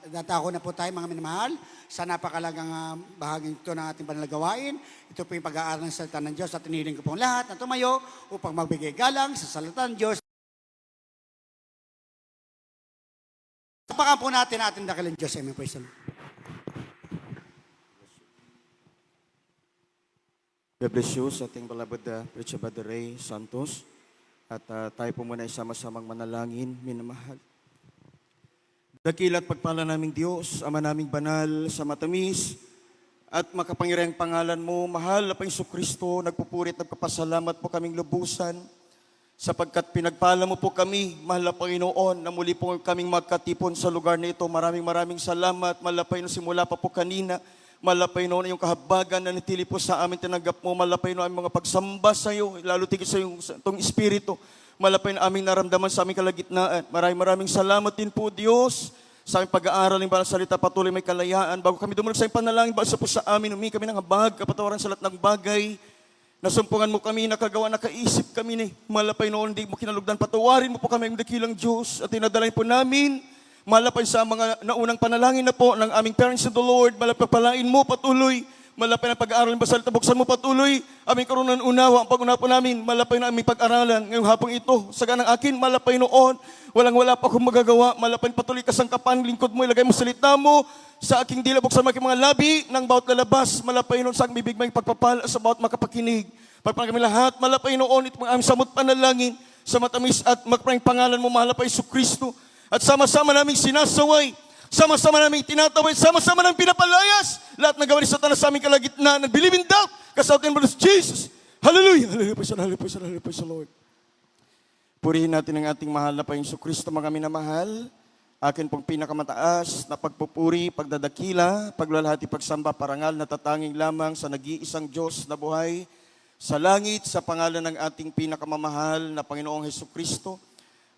Natako na po tayo mga minamahal sa napakalagang bahaging ito ng ating panalagawain. Ito po yung pag-aaral ng salita ng Diyos at inihiling ko pong lahat na tumayo upang magbigay galang sa salita ng Diyos. Tapakan po natin ating dakilang Diyos. Amen. Praise the Lord. God bless you sa ating beloved Preacher Brother Ray Santos. At tayo po muna isama-samang manalangin, minamahal. Dakilat pagpala naming Diyos, Ama naming banal sa matamis, at makapangirang pangalan mo, mahal na Panginoong Kristo, nagpupurit, nagpapasalamat po kaming lubusan, sapagkat pinagpala mo po kami, mahal na Panginoon, na muli po kaming magkatipon sa lugar na ito. Maraming salamat, mahal na Panginoon, simula pa po kanina, mahal na Panginoon, yung kahabagan na natili po sa amin, tinanggap mo, mahal na Panginoon, ang mga pagsamba sa iyo, lalo tigit sa iyong itong Espiritu, malapay na aming naramdaman sa aming kalagitnaan. Maraming salamat din po, Diyos, sa aming pag-aaral ng banal salita, patuloy may kalayaan. Bago kami dumulog sa iyong panalangin, basa po sa amin, humingi kami ng habag, kapatawaran sa lahat ng bagay. Nasumpungan mo kami, nakagawa, nakaisip kami ni malapay noon, hindi mo kinalugdan. Patawarin mo po kami ang dakilang Diyos at tinadalain po namin, malapay sa mga naunang panalangin na po ng aming parents in the Lord, malapay palain mo patuloy. Malapay na pag-aaral ng basal, buksan mo patuloy aming karunan unawa, ang pag-una po namin, malapay na aming pag-aralan. Ngayong hapong ito, saga ng akin, malapay noon, walang-wala pa akong magagawa, malapay patuloy kasangkapan, lingkod mo, ilagay mo salita mo sa aking dila, buksan mo aking mga labi ng bawat lalabas, malapay noon sa aking bibig may pagpapala sa bawat makapakinig. Pagpapala kami lahat, malapay noon, ito mga aming samot panalangin sa matamis at magprang pangalan mo, malapay Jesucristo, at sama-sama naming sinasaway, sama-sama namin tinatawid, sama-sama namin pinapalayas. Lahat na gawa ni Satanas sa aming kalagitnaan. And believe in doubt. Kasautin mo Jesus. Hallelujah. Hallelujah. Praise the Lord. Purihin natin ang ating mahal na Panginoong Kristo, mga minamahal. Akin pong pinakamataas na pagpupuri, pagdadakila, paglalahati, pagsamba, parangal, natatanging lamang sa nag-iisang Diyos na buhay sa langit, sa pangalan ng ating pinakamamahal na Panginoong Hesus Kristo.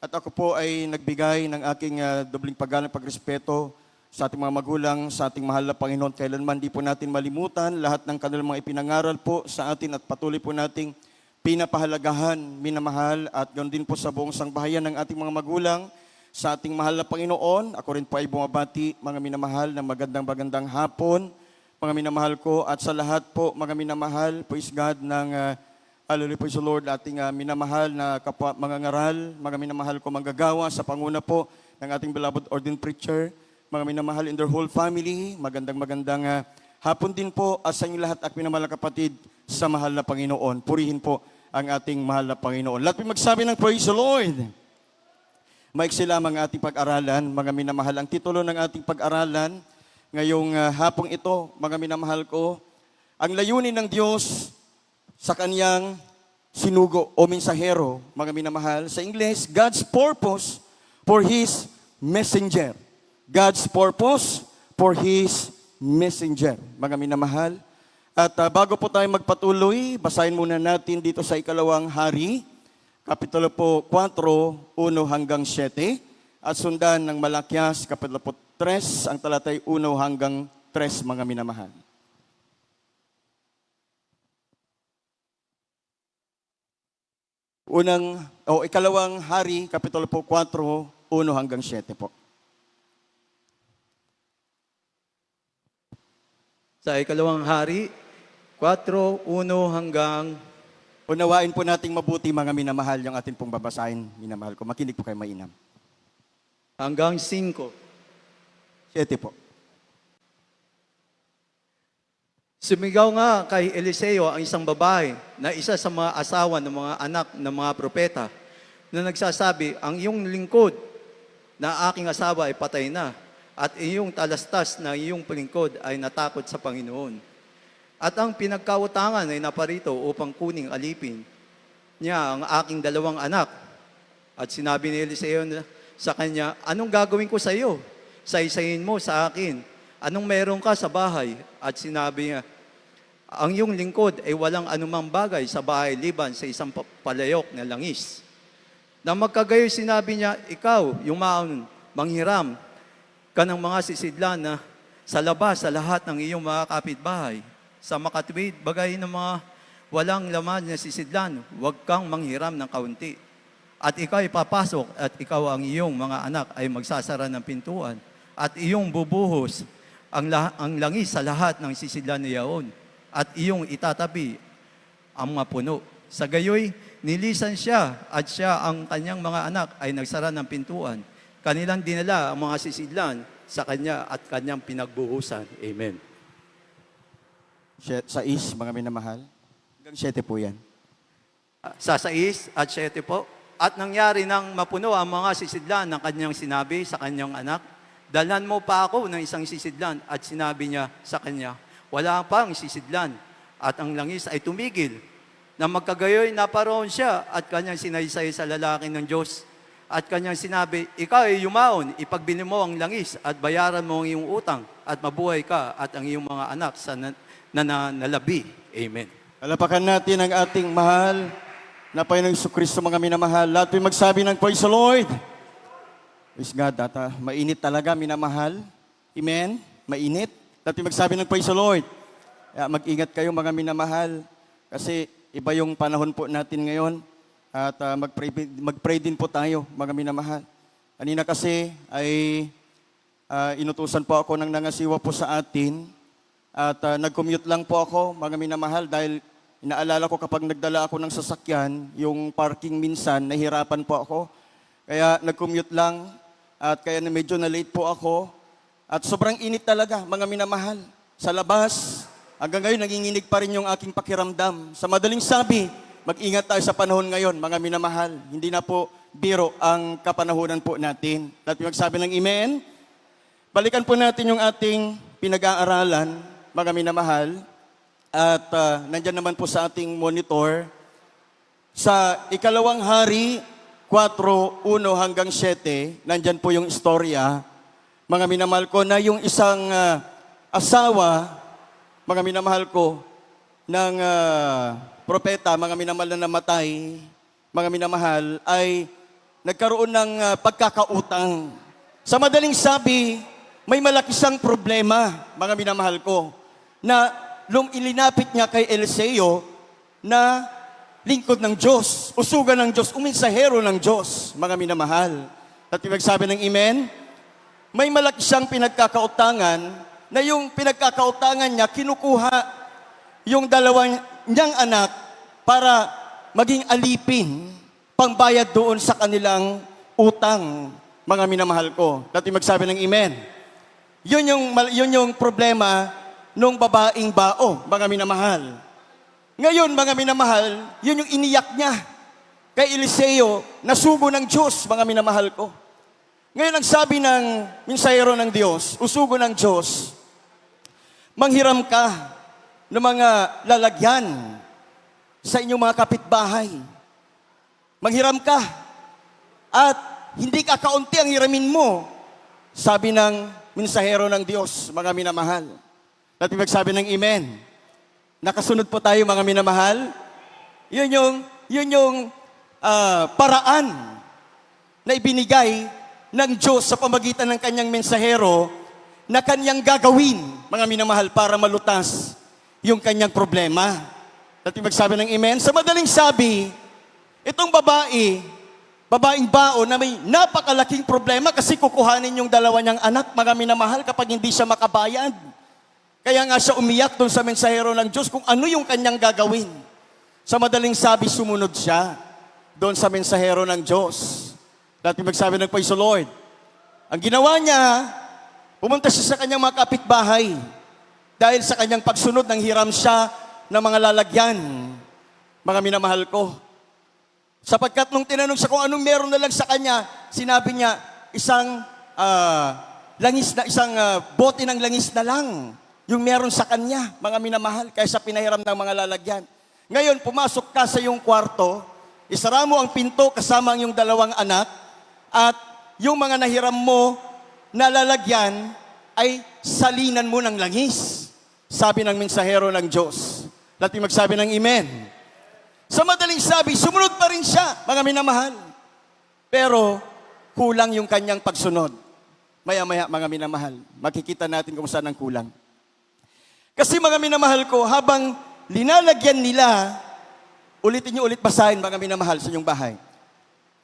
At ako po ay nagbigay ng aking dobling paggalang, pagrespeto sa ating mga magulang, sa ating mahal na Panginoon. Kailanman di po natin malimutan lahat ng kanilang mga ipinangaral po sa atin at patuloy po nating pinapahalagahan, minamahal at ganoon din po sa buong sangbahayan ng ating mga magulang, sa ating mahal na Panginoon. Ako rin po ay bumabati, mga minamahal, ng magandang hapon, mga minamahal ko, at sa lahat po, mga minamahal, praise God, ng hallelujah, praise the Lord, ating minamahal na kapwa mga ngaral, mga minamahal ko manggagawa sa panguna po ng ating beloved ordained preacher, mga minamahal in their whole family, magandang hapon din po sa inyong lahat at minamahal na kapatid sa mahal na Panginoon. Purihin po ang ating mahal na Panginoon. Lahat po magsabi ng praise the Lord. Maiksi lamang ating pag-aralan, mga minamahal. Ang titulo ng ating pag-aralan ngayong hapong ito, mga minamahal ko, ang layunin ng Diyos sa kanyang sinugo o mensahero, mga minamahal. Sa English, God's purpose for His messenger. God's purpose for His messenger, mga minamahal. At bago po tayo magpatuloy, basahin muna natin dito sa Ikalawang Hari, Kapitulo po 4, 1 hanggang 7, at sundan ng Malakias, Kapitulo po 3, ang talatay 1 hanggang 3, mga minamahal. Ikalawang Hari, Kapitulo po 4, 1 hanggang 7 po. Sa Ikalawang Hari, 4, 1 hanggang... Unawain po nating mabuti, mga minamahal, yung atin pong babasahin, minamahal ko. Makinig po kayo mainam. Hanggang 5. 7 po. Sumigaw nga kay Eliseo ang isang babae na isa sa mga asawa ng mga anak ng mga propeta na nagsasabi, ang iyong lingkod na aking asawa ay patay na at iyong talastas na iyong lingkod ay natakot sa Panginoon. At ang pinagkautangan ay naparito upang kuning alipin niya ang aking 2 anak. At sinabi ni Eliseo sa kanya, anong gagawin ko sa iyo? Saysayin mo sa akin. Anong meron ka sa bahay? At sinabi niya, ang iyong lingkod ay walang anumang bagay sa bahay liban sa isang palayok na langis. Nang magkagayoy sinabi niya, ikaw, yung manghiram ka ng mga sisidlan na sa labas sa lahat ng iyong mga kapitbahay. Sa makatwid, bagay ng mga walang laman na sisidlan, huwag kang manghiram ng kaunti. At ikaw ay papasok at ikaw ang iyong mga anak ay magsasara ng pintuan at iyong bubuhos ang langis sa lahat ng sisidlan ni Yaon at iyong itatabi ang mga puno. Sa gayoy, nilisan siya at siya ang kanyang mga anak ay nagsara ng pintuan. Kanilang dinala ang mga sisidlan sa kanya at kanyang pinagbuhusan. Amen. 6, mga minamahal. Hanggang 7 po yan. Sa 6 at 7 po. At nangyari nang mapuno ang mga sisidlan ng kanyang sinabi sa kanyang anak, dalhan mo pa ako ng isang sisidlan. At sinabi niya sa kanya, wala pang sisidlan. At ang langis ay tumigil. Na magkagayoy, naparoon siya at kanyang sinaysay sa lalaki ng Diyos. At kanyang sinabi, ikaw ay yumaon, ipagbili mo ang langis at bayaran mo ang iyong utang at mabuhay ka at ang iyong mga anak sa nanalabi. Amen. Alapakan natin ang ating mahal na Panginoong Jesucristo, mga minamahal. Lahat po'y magsabi ng Praise the Lord. Praise God, mainit talaga, minamahal. Amen? Mainit. Lahat po'y magsabi ng Praise the Lord. Kaya mag-ingat kayo, mga minamahal. Kasi iba yung panahon po natin ngayon. At mag-pray din po tayo, mga minamahal. Kanina kasi ay inutusan po ako ng nangasiwa po sa atin. At nag-commute lang po ako, mga minamahal, dahil inaalala ko kapag nagdala ako ng sasakyan, yung parking minsan, nahirapan po ako. Kaya nag-commute lang at kaya medyo na-late po ako. At sobrang init talaga, mga minamahal. Sa labas, hanggang ngayon, nanginginig pa rin yung aking pakiramdam. Sa madaling sabi, mag-ingat tayo sa panahon ngayon, mga minamahal. Hindi na po biro ang kapanahunan po natin. At magsabi ng amen. Balikan po natin yung ating pinag-aaralan, mga minamahal. At nandyan naman po sa ating monitor. Sa ikalawang hari, 4:1 hanggang 7, nandyan po yung istorya, mga minamahal ko, na yung isang asawa, mga minamahal ko, ng propeta, mga minamahal na namatay, mga minamahal, ay nagkaroon ng pagkakautang. Sa madaling sabi, may malaki siyang problema, mga minamahal ko, na ilinapit niya kay Eliseo na lingkod ng Diyos, usugan ng Diyos, uminsahero ng Diyos, mga minamahal. At pinagsabi ng amen, may malaki siyang pinagkakautangan na yung pinagkakautangan niya, kinukuha yung dalawang niyang anak para maging alipin, pangbayad doon sa kanilang utang, mga minamahal ko. At magsabi ng amen. Yun yung problema nung babaeng bao, mga minamahal. Ngayon, mga minamahal, yun yung iniyak niya kay Eliseo, nasugo ng Diyos, mga minamahal ko. Ngayon, ang sabi ng mensahero ng Diyos, usugo ng Diyos, manghiram ka ng mga lalagyan sa inyong mga kapitbahay. Manghiram ka at hindi ka kaunti ang hiramin mo, sabi ng mensahero ng Diyos, mga minamahal. At magsabi ng amen. Nakasunod po tayo, mga minamahal. Yun yung paraan na ibinigay ng Diyos sa pamagitan ng kanyang mensahero na kanyang gagawin, mga minamahal, para malutas yung kanyang problema. At magsabi ng amen. Sa madaling sabi, itong babaeng bao na may napakalaking problema kasi kukuhanin yung dalawa niyang anak, mga minamahal, kapag hindi siya makabayad. Kaya nga siya umiyak doon sa mensahero ng Diyos kung ano yung kanyang gagawin. Sa madaling sabi, sumunod siya doon sa mensahero ng Diyos. Dati magsabi ng Praise the Lord. Ang ginawa niya, pumunta siya sa kanyang mga kapitbahay. Dahil sa kanyang pagsunod, nang hiram siya ng mga lalagyan. Mga minamahal ko. Sapagkat nung tinanong siya kung anong meron na lang sa kanya, sinabi niya, isang bote ng langis na lang yung meron sa kanya, mga minamahal, kaysa pinahiram ng mga lalagyan. Ngayon, pumasok ka sa iyong kwarto, isara mo ang pinto kasama ang iyong dalawang anak, at yung mga nahiram mo na lalagyan ay salinan mo ng langis, sabi ng mensahero ng Diyos. At magsabi ng amen. Sa madaling sabi, sumunod pa rin siya, mga minamahal. Pero kulang yung kanyang pagsunod. Maya-maya, mga minamahal, makikita natin kung saan ang kulang. Kasi mga minamahal ko, habang linalagyan nila, ulitin niyo ulit basahin, mga minamahal, sa inyong bahay.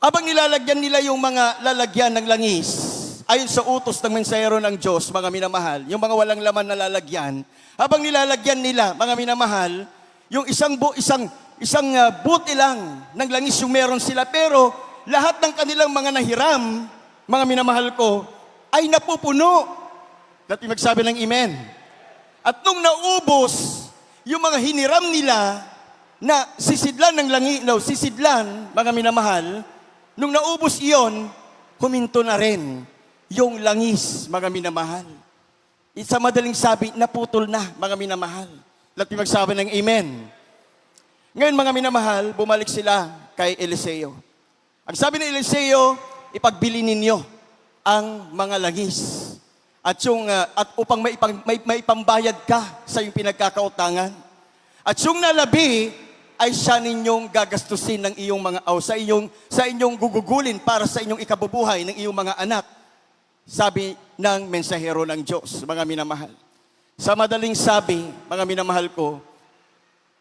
Habang nilalagyan nila yung mga lalagyan ng langis, ayon sa utos ng mensahero ng Diyos, mga minamahal, yung mga walang laman na lalagyan, habang nilalagyan nila, mga minamahal, yung isang buti lang ng langis yung meron sila, pero lahat ng kanilang mga nahiram, mga minamahal ko, ay napupuno. At magsabi ng amen. At nung naubos, yung mga hiniram nila, na sisidlan ng langis, sisidlan, mga minamahal, nung naubos iyon, huminto na rin yung langis, mga minamahal. Sa madaling sabi, naputol na, mga minamahal. At magsabi ng amen. Ngayon, mga minamahal, bumalik sila kay Eliseo. Ang sabi ni Eliseo, ipagbili ninyo ang mga langis. At upang maipambayad ka sa iyong pinagkakautangan. At yung nalabi ay siya ninyong gagastusin ng iyong mga sa inyong gugugulin para sa inyong ikabubuhay ng iyong mga anak. Sabi ng mensahero ng Diyos, mga minamahal. Sa madaling sabi, mga minamahal ko,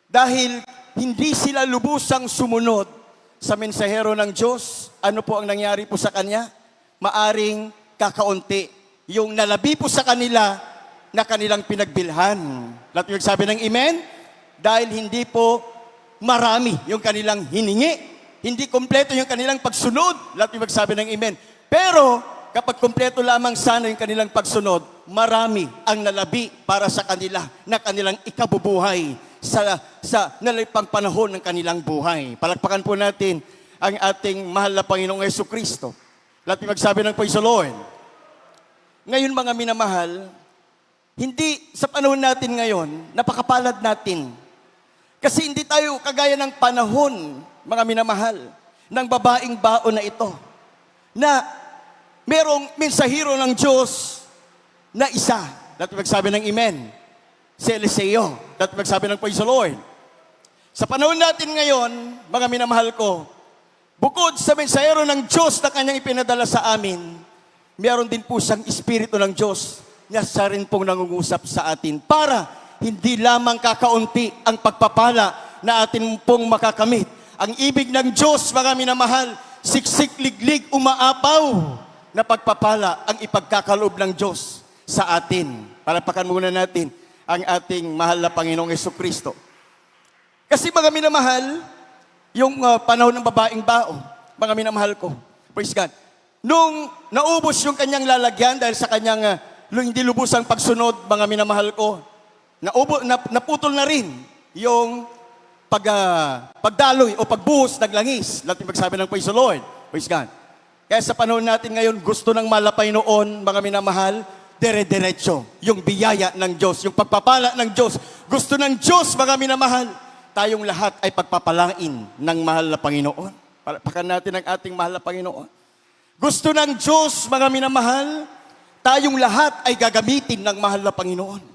dahil hindi sila lubusang sumunod sa mensahero ng Diyos, ano po ang nangyari po sa kanya? Maaring kakaunti. Yung nalabi po sa kanila na kanilang pinagbilhan. Lahat yung sabi ng amen? Dahil hindi po marami yung kanilang hiningi. Hindi kompleto yung kanilang pagsunod. Lahat yung magsabi ng amen. Pero, kapag kompleto lamang sana yung kanilang pagsunod, marami ang nalabi para sa kanila na kanilang ikabubuhay sa nalipang panahon ng kanilang buhay. Palakpakan po natin ang ating mahal na Panginoong Jesucristo. Lahat yung magsabi ng Praise the Lord. Ngayon, mga minamahal, hindi sa panahon natin ngayon, napakapalad natin. Kasi hindi tayo kagaya ng panahon, mga minamahal, ng babaeng baon na ito, na merong mensahero ng Diyos na isa. Dati magsabi ng amen, si Eliseo. Dati magsabi ng Praise the Lord. Sa panahon natin ngayon, mga minamahal ko, bukod sa mensahero ng Diyos na kanyang ipinadala sa amin, meron din po siyang Espiritu ng Diyos na siya rin pong nangungusap sa atin para hindi lamang kakaunti ang pagpapala na atin pong makakamit. Ang ibig ng Diyos, mga minamahal, siksik, liglig, umaapaw na pagpapala ang ipagkakaloob ng Diyos sa atin. Palapakan muna natin ang ating mahal na Panginoong Jesucristo. Kasi mga minamahal, yung panahon ng babaeng bao, mga minamahal ko, praise God, nung naubos yung kanyang lalagyan dahil sa kanyang hindi lubusang pagsunod, mga minamahal ko, naputol na rin yung pagdaloy o pagbuhos ng langis. Lahat yung magsabi ng Praise the Lord. Praise God. Kaya sa panahon natin ngayon, gusto ng malapay noon, mga minamahal, dire-diretso. Yung biyaya ng Diyos, yung pagpapala ng Diyos. Gusto ng Diyos, mga minamahal, tayong lahat ay pagpapalain ng mahal na Panginoon. Palakpakan natin ang ating mahal na Panginoon. Gusto ng Diyos, mga minamahal, tayong lahat ay gagamitin ng mahal na Panginoon.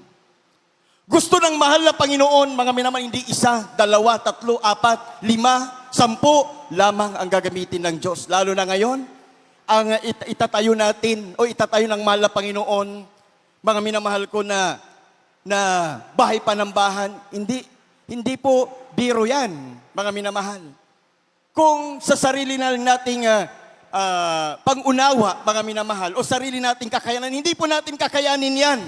Gusto ng mahal na Panginoon, mga minamahal, hindi 1, 2, 3, 4, 5, 10 lamang ang gagamitin ng Diyos. Lalo na ngayon, ang itatayo natin o itatayo ng mahal na Panginoon, mga minamahal ko na bahay panambahan, hindi po biro yan, mga minamahal. Kung sa sarili na nating pang-unawa, mga minamahal, o sarili nating kakayanan, hindi po natin kakayanin yan.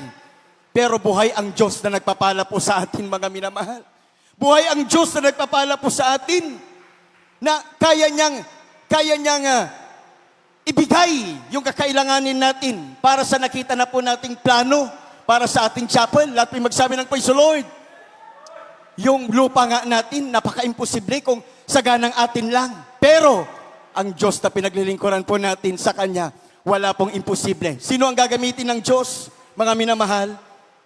Pero buhay ang Diyos na nagpapala po sa atin, mga minamahal. Buhay ang Diyos na nagpapala po sa atin na kaya niyang ibigay yung kakailanganin natin para sa nakita na po nating plano para sa ating chapel. Lahat may magsabi ng Praise the Lord. Yung lupa nga natin, napaka-imposible kung saganang atin lang. Pero ang Diyos na pinaglilingkuran po natin sa Kanya, wala pong imposible. Sino ang gagamitin ng Diyos, mga minamahal?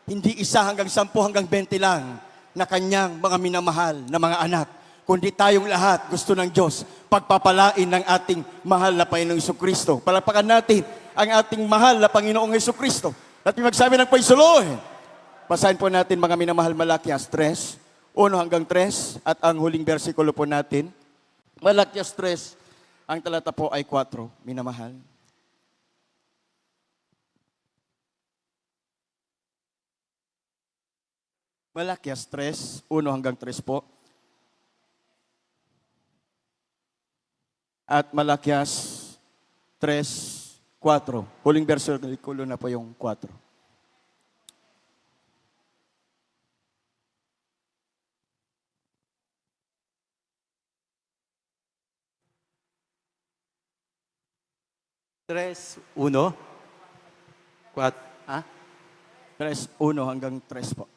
Hindi 1 hanggang 10 hanggang 20 lang na kanyang mga minamahal na mga anak. Kundi tayong lahat, gusto ng Diyos, pagpapalain ng ating mahal na Panginoong Jesucristo. Palapakan natin ang ating mahal na Panginoong Jesucristo. At magsabi ng Praise the Lord. Basahin po natin mga minamahal, Malakias 3, 1 hanggang 3, at ang huling versikulo po natin. Malakias 3, ang talata po ay 4, minamahal. Malakias 3, 1 hanggang 3 po. At Malakias 3, 4. Huling versikulo na po yung 4. Tres, uno. Quat, ah? 3:1 hanggang 3 po.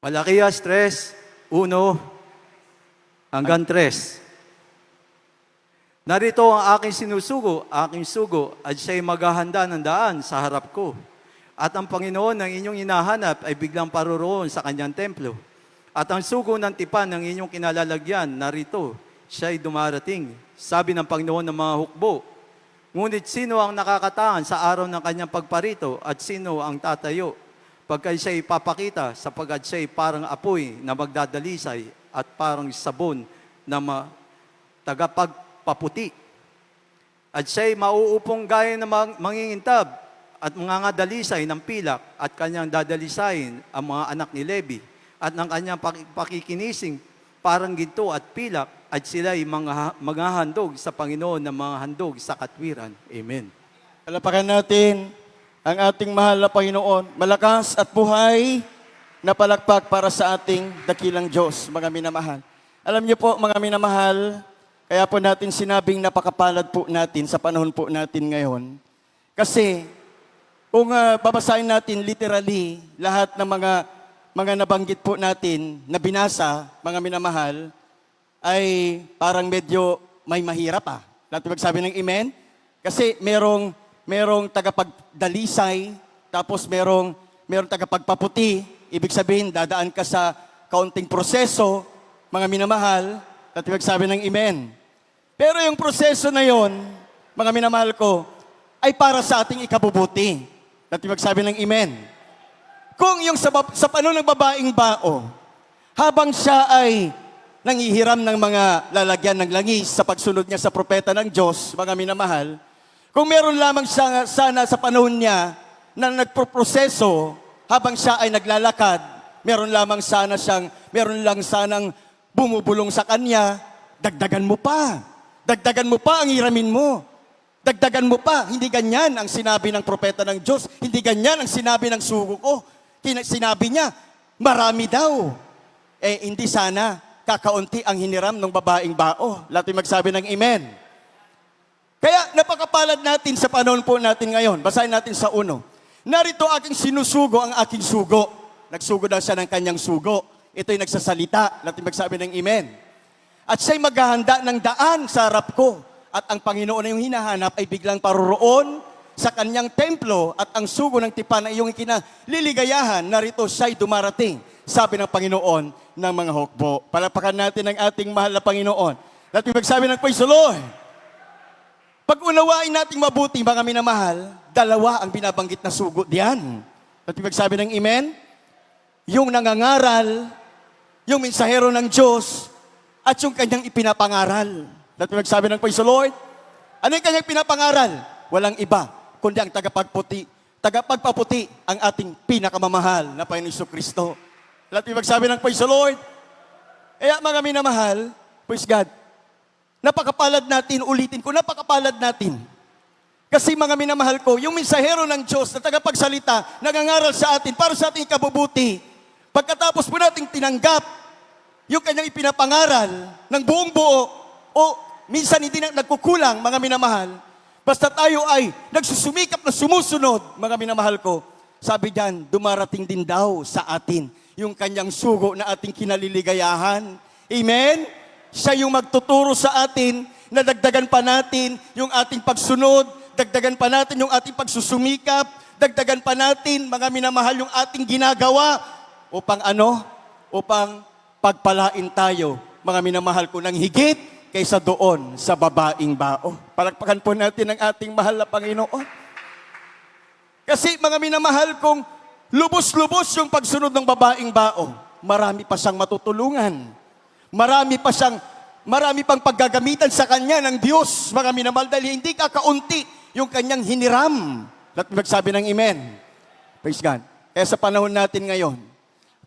Malakias, 3, 1 hanggang 3. Narito ang aking sinusugo, aking sugo, at siya'y maghahanda ng daan sa harap ko. At ang Panginoon ng inyong hinahanap ay biglang paroroon sa kanyang templo. At ang sugo ng tipan ng inyong kinalalagyan, narito, siya'y dumarating. Sabi ng Panginoon ng mga hukbo, ngunit sino ang nakakataan sa araw ng kanyang pagparito at sino ang tatayo? Pagka siya'y papakita, sapagkat siya'y parang apoy na magdadalisay at parang sabon na tagapagpaputi. At siya'y mauupong gaya ng mangingintab at mga dalisay ng pilak at kanyang dadalisayin ang mga anak ni Levi at ng kanyang pakikinising parang ginto at pilak at sila'y mga handog sa Panginoon ng mga handog sa katwiran. Amen. Palapakan natin ang ating mahal na Panginoon. Malakas at buhay na palakpak para sa ating dakilang Diyos, mga minamahal. Alam niyo po, mga minamahal, kaya po natin sinabing napakapalad po natin sa panahon po natin ngayon. Kasi kung babasahin natin literally lahat ng mga nabanggit po natin na binasa, mga minamahal, ay parang medyo may mahirap ah. Natin magsabi ng amen? Kasi merong tagapagdalisay, tapos merong tagapagpaputi. Ibig sabihin, dadaan ka sa kaunting proseso, mga minamahal, natin magsabi ng amen. Pero yung proseso na yon, mga minamahal ko, ay para sa ating ikabubuti. Natin magsabi ng amen. Kung yung sa panahon ng babaeng bao, habang siya ay nanghihiram ng mga lalagyan ng langis sa pagsunod niya sa propeta ng Diyos, mga minamahal, kung meron lamang siya, sana sa panahon niya na nagproproseso habang siya ay naglalakad, meron lang sanang bumubulong sa kanya, dagdagan mo pa. Dagdagan mo pa ang hiramin mo. Dagdagan mo pa. Hindi ganyan ang sinabi ng propeta ng Diyos. Hindi ganyan ang sinabi ng sugo ko. Sinabi niya, marami daw. Hindi sana kakaunti ang hiniram ng babaeng bao. Lahat ay magsabi ng amen. Kaya napakapalad natin sa panahon po natin ngayon. Basahin natin sa 1. Narito aking sinusugo ang aking sugo. Nagsugo daw siya ng kanyang sugo. Ito'y nagsasalita. Lahat ay magsabi ng amen. At siya'y maghahanda ng daan sa harap ko. At ang Panginoon na yung hinahanap ay biglang paroroon sa kanyang templo at ang sugo ng tipan na iyong ikinaliligayahan, narito siya'y dumarating. Sabi ng Panginoon ng mga hukbo. Palapakan natin ang ating mahal na Panginoon. At magsabi ng praise the Lord. Pag unawain nating mabuti, mga minamahal, dalawa ang binabanggit na sugo diyan. At magsabi ng amen. Yung nangangaral, yung mensahero ng Diyos, at yung kanyang ipinapangaral. At magsabi ng praise the Lord. Ano yung kanyang pinapangaral? Walang iba, kundi ang tagapagpaputi ang ating pinakamamahal na Panginoon Jesucristo. Lahat magsabi ng praise the Lord. Kaya mga minamahal, praise God, napakapalad natin, ulitin ko, napakapalad natin. Kasi mga minamahal ko, yung mensahero ng Diyos na tagapagsalita, nagangaral sa atin, para sa ating ikabubuti, pagkatapos po nating tinanggap yung kanyang ipinapangaral ng buong buo, o minsan hindi na nagkukulang, mga minamahal, basta tayo ay nagsusumikap na sumusunod, mga minamahal ko, sabi diyan, dumarating din daw sa atin yung kanyang sugo na ating kinaliligayahan. Amen? Siya yung magtuturo sa atin na dagdagan pa natin yung ating pagsunod, dagdagan pa natin yung ating pagsusumikap, dagdagan pa natin, mga minamahal, yung ating ginagawa upang ano? Upang pagpalain tayo, mga minamahal ko, ng higit kaysa doon sa babaeng bao. Palakpakan po natin ang ating mahal na Panginoon. Kasi mga minamahal kong lubos-lubos yung pagsunod ng babaeng bao, marami pa siyang matutulungan. Marami pang paggagamitan sa kanya ng Diyos, mga minamahal, dahil hindi kakaunti yung kanyang hiniram. At magsabi ng amen. Praise God. Kaya sa panahon natin ngayon,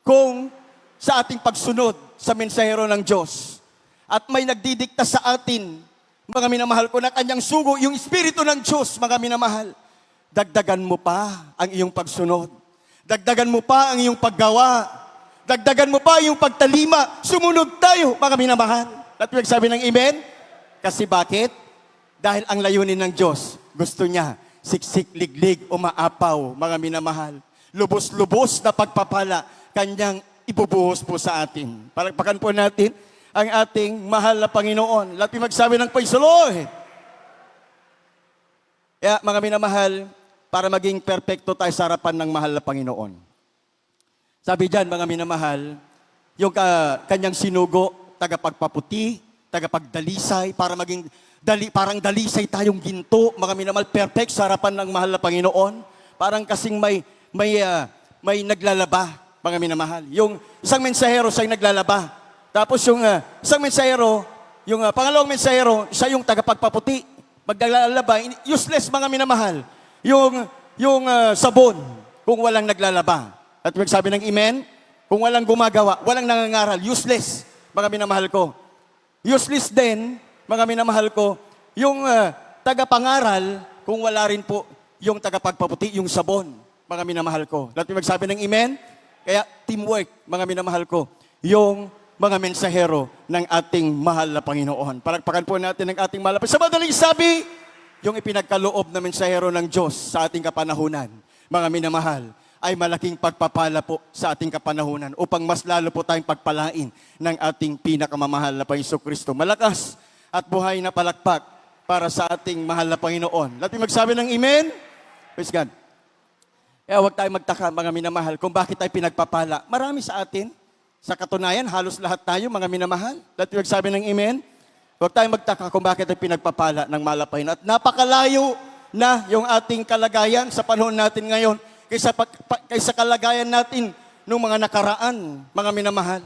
kung sa ating pagsunod sa mensahero ng Diyos, at may nagdidikta sa atin mga minamahal ko, na kanyang sugo, yung Espiritu ng Diyos, mga minamahal, dagdagan mo pa ang iyong pagsunod. Dagdagan mo pa ang iyong paggawa. Dagdagan mo pa yung pagtalima. Sumunod tayo, mga minamahal. At sabi ng amen? Kasi bakit? Dahil ang layunin ng Diyos, gusto niya, siksik, liglig, umaapaw, mga minamahal. Lubos-lubos na pagpapala, kanyang ibubuhos po sa atin. Palagpakan po natin ang ating mahal na Panginoon. Lahat magsabi ng praise the Lord. Kaya mga minamahal, para maging perpekto tayo sa harapan ng mahal na Panginoon. Sabi dyan, mga minamahal, yung kanyang sinugo, tagapagpaputi, tagapagdalisay, para maging parang dalisay tayong ginto, mga minamahal, perfect sa harapan ng mahal na Panginoon. Parang kasing may naglalaba, mga minamahal. Yung isang mensahero, siya yung naglalaba. Tapos yung isang mensahero, yung pangalawang mensahero, siya yung tagapagpaputi. Maglalaba, useless, mga minamahal. Yung sabon, kung walang naglalaba. At magsabi ng amen, kung walang gumagawa, walang nangangaral, useless, mga minamahal ko. Useless din, mga minamahal ko, yung tagapangaral, kung wala rin po yung tagapagpaputi, yung sabon, mga minamahal ko. At magsabi ng amen, kaya teamwork, mga minamahal ko, yung mga mensahero ng ating mahal na Panginoon. Palagpakan po natin ang ating mahal na Panginoon. Sa madaling sabi, yung ipinagkaloob na mensahero ng Diyos sa ating kapanahunan, mga minamahal, ay malaking pagpapala po sa ating kapanahunan upang mas lalo po tayong pagpalain ng ating pinakamamahal na Panginoon Kristo. Malakas at buhay na palakpak para sa ating mahal na Panginoon. Lahat magsabi ng amen? Praise God. Kaya huwag tayong magtaka, mga minamahal, kung bakit tayo pinagpapala. Marami sa atin. Sa katunayan, halos lahat tayo, mga minamahal. Lahat magsabi ng amen? Huwag tayong magtaka kung bakit tayo pinagpapala ng malapay. At napakalayo na yung ating kalagayan sa panahon natin ngayon kaysa kalagayan natin nung mga nakaraan, mga minamahal.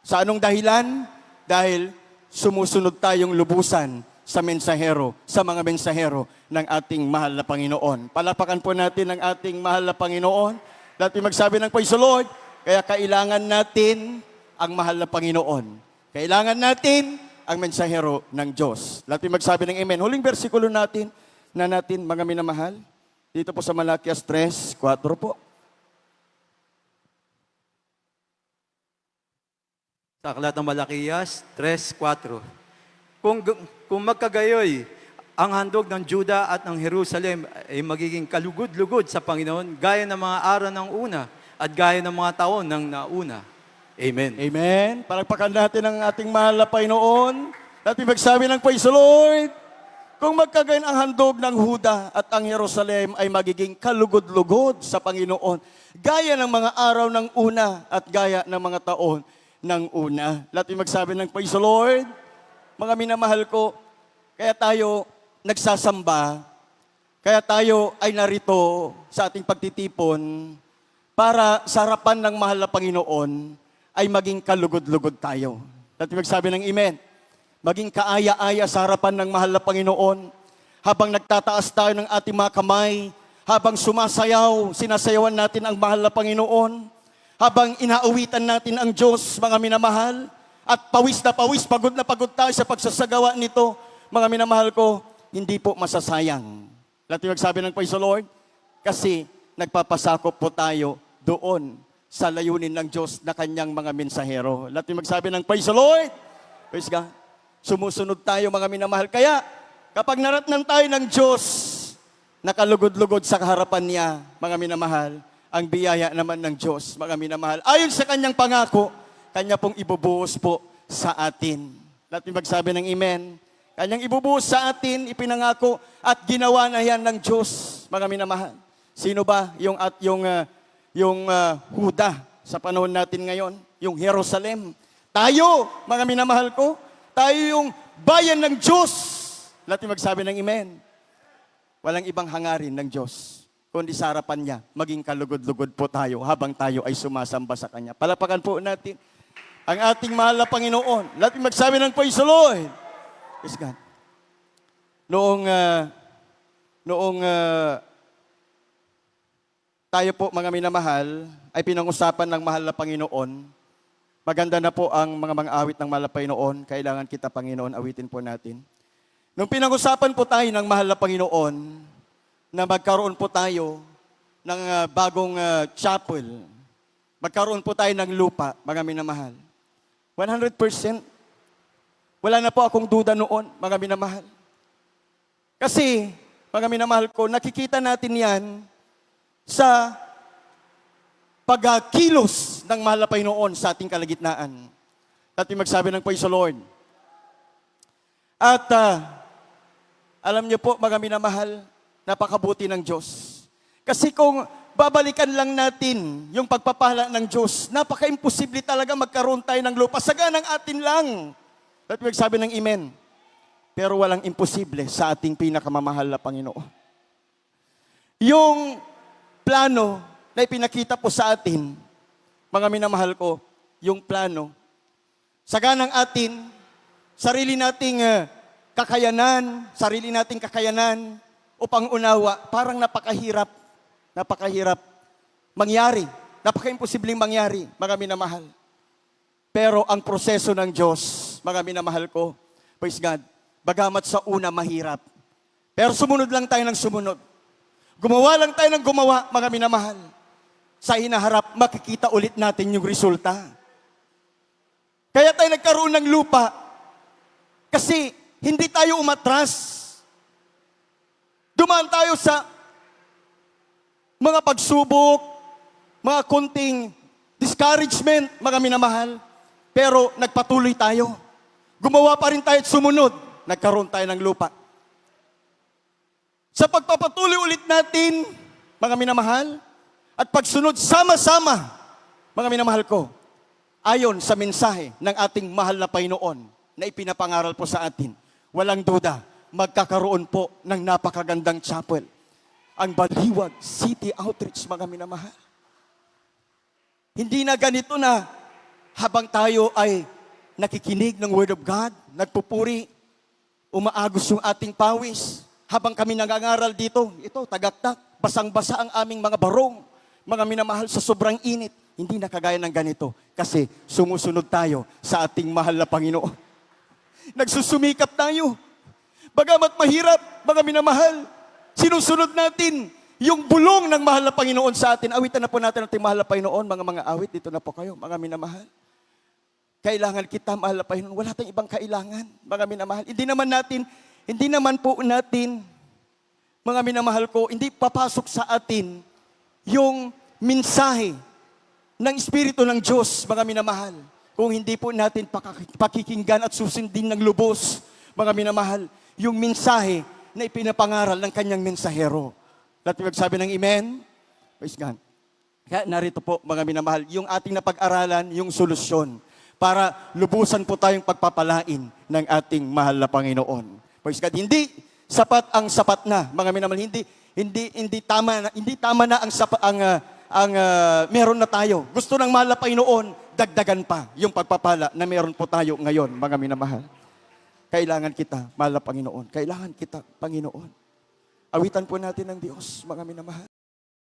Sa anong dahilan? Dahil sumusunod tayong lubusan sa mensahero, sa mga mensahero ng ating mahal na Panginoon. Palapakan po natin ang ating mahal na Panginoon. Dati magsabi ng praise the Lord, kaya kailangan natin ang mahal na Panginoon. Kailangan natin ang mensahero ng Diyos. Dati magsabi ng amen. Huling versikulo natin, mga minamahal, dito po sa Malakias 3:4 po. Sa aklat ng Malakias 3:4. Kung magkagayoy, ang handog ng Juda at ng Jerusalem ay magiging kalugod-lugod sa Panginoon, gaya ng mga araw ng una at gaya ng mga taon ng nauna. Amen. Amen. Palagpakan natin ang ating mahal na Panginoon. Natin magsabi ng praise the Lord. Kung magkagayon ang handog ng Huda at ang Jerusalem ay magiging kalugod-lugod sa Panginoon, gaya ng mga araw ng una at gaya ng mga taon ng una. Natin magsabi ng praise the Lord. Mga minamahal ko, kaya tayo nagsasamba, kaya tayo ay narito sa ating pagtitipon para sa harapan ng mahal na Panginoon ay maging kalugod-lugod tayo. At magsabi ng amen. Maging kaaya-aya sa harapan ng mahal na Panginoon habang nagtataas tayo ng ating mga kamay, habang sumasayaw, sinasayawan natin ang mahal na Panginoon, habang inaawitan natin ang Diyos, mga minamahal, at pawis na pawis, pagod na pagod tayo sa pagsasagawa nito, mga minamahal ko, hindi po masasayang. Lahat yung magsabi ng praise the Lord, kasi nagpapasakop po tayo doon sa layunin ng Diyos na kanyang mga mensahero. Lahat yung magsabi ng praise the Lord, praise God. Sumusunod tayo, mga minamahal. Kaya, kapag naratnan tayo ng Diyos, nakalugod-lugod sa harapan niya, mga minamahal, ang biyaya naman ng Diyos, mga minamahal. Ayon sa kanyang pangako, kanya pong ibubuhos po sa atin. Lahat yung magsabi ng amen. Kanyang ibubuhos sa atin, ipinangako, at ginawa na yan ng Diyos, mga minamahal. Sino ba yung Huda sa panahon natin ngayon? Yung Jerusalem. Tayo, mga minamahal ko, tayo yung bayan ng Diyos. Lahat yung magsabi ng amen. Walang ibang hangarin ng Diyos, kundi sa harapan niya, maging kalugod-lugod po tayo habang tayo ay sumasamba sa Kanya. Palapakan po natin ang ating mahal na Panginoon. Lahat yung magsabi ng praise the Lord. Praise God. Noong tayo po, mga minamahal, ay pinag-usapan ng mahal na Panginoon. Maganda na po ang mga awit ng mahal na Panginoon. Kailangan kita, Panginoon, awitin po natin. Nung pinag-usapan po tayo ng mahal na Panginoon, na magkaroon po tayo ng bagong chapel, magkaroon po tayo ng lupa, mga minamahal. 100%. Wala na po akong duda noon, mga minamahal. Kasi, mga minamahal ko, nakikita natin yan sa pagkilos ng mahal na Panginoon sa ating kalagitnaan. At magsabi ng praise the Lord. At alam niyo po, mga minamahal, napakabuti ng Diyos. Kasi kung babalikan lang natin yung pagpapala ng Diyos, napaka-imposible talaga magkaroon tayo ng lupa. Saganang atin lang. At magsabi ng amen. Pero walang imposible sa ating pinakamamahal na Panginoon. Yung plano na ipinakita po sa atin, mga minamahal ko, yung plano, saganang atin, sarili nating kakayanan upang unawa, parang napakahirap mangyari. Napaka-imposibleng mangyari, mga minamahal. Pero ang proseso ng Diyos, mga minamahal ko, praise God, bagamat sa una mahirap. Pero sumunod lang tayo ng sumunod. Gumawa lang tayo ng gumawa, mga minamahal. Sa hinaharap, makikita ulit natin yung resulta. Kaya tayo nagkaroon ng lupa. Kasi hindi tayo umatras. Dumaan tayo sa mga pagsubok, mga konting discouragement, mga minamahal. Pero nagpatuloy tayo. Gumawa pa rin tayo at sumunod. Nagkaroon tayo ng lupa. Sa pagpapatuloy ulit natin, mga minamahal, at pagsunod sama-sama, mga minamahal ko, ayon sa mensahe ng ating mahal na Panginoon na ipinapangaral po sa atin, walang duda, magkakaroon po ng napakagandang chapel. Ang Baliwag City Outreach, mga minamahal. Hindi na ganito na habang tayo ay nakikinig ng Word of God, nagpupuri, umaagos yung ating pawis. Habang kami nangangaral dito, ito, tagaktak, basang-basa ang aming mga barong, mga minamahal sa sobrang init. Hindi na kagaya ng ganito kasi sumusunod tayo sa ating mahal na Panginoon. Nagsusumikap tayo. Bagamat mahirap, mga minamahal, sinusunod natin yung bulong ng mahal na Panginoon sa atin. Awitan na po natin ang ating mahal na Panginoon. Mga awit, dito na po kayo, mga minamahal. Kailangan kita, mahal na Panginoon. Wala tayong ibang kailangan, mga minamahal. Hindi naman po natin, mga minamahal ko, hindi papasok sa atin yung mensahe ng Espiritu ng Diyos, mga minamahal. Kung hindi po natin pakikinggan at susundin ng lubos, mga minamahal, yung mensahe na ipinapangaral ng kanyang mensahero. At magsabi ng amen. Praise God. Kaya narito po, mga minamahal, yung ating napag-aralan, yung solusyon para lubusan po tayong pagpapalain ng ating mahal na Panginoon. Praise God. Hindi sapat ang sapat na, mga minamahal. Hindi tama na ang meron na tayo. Gusto ng mahal na Panginoon, dagdagan pa yung pagpapala na meron po tayo ngayon, mga minamahal. Kailangan kita, mahal na Panginoon. Kailangan kita, Panginoon. Awitan po natin ng Diyos, mga minamahal.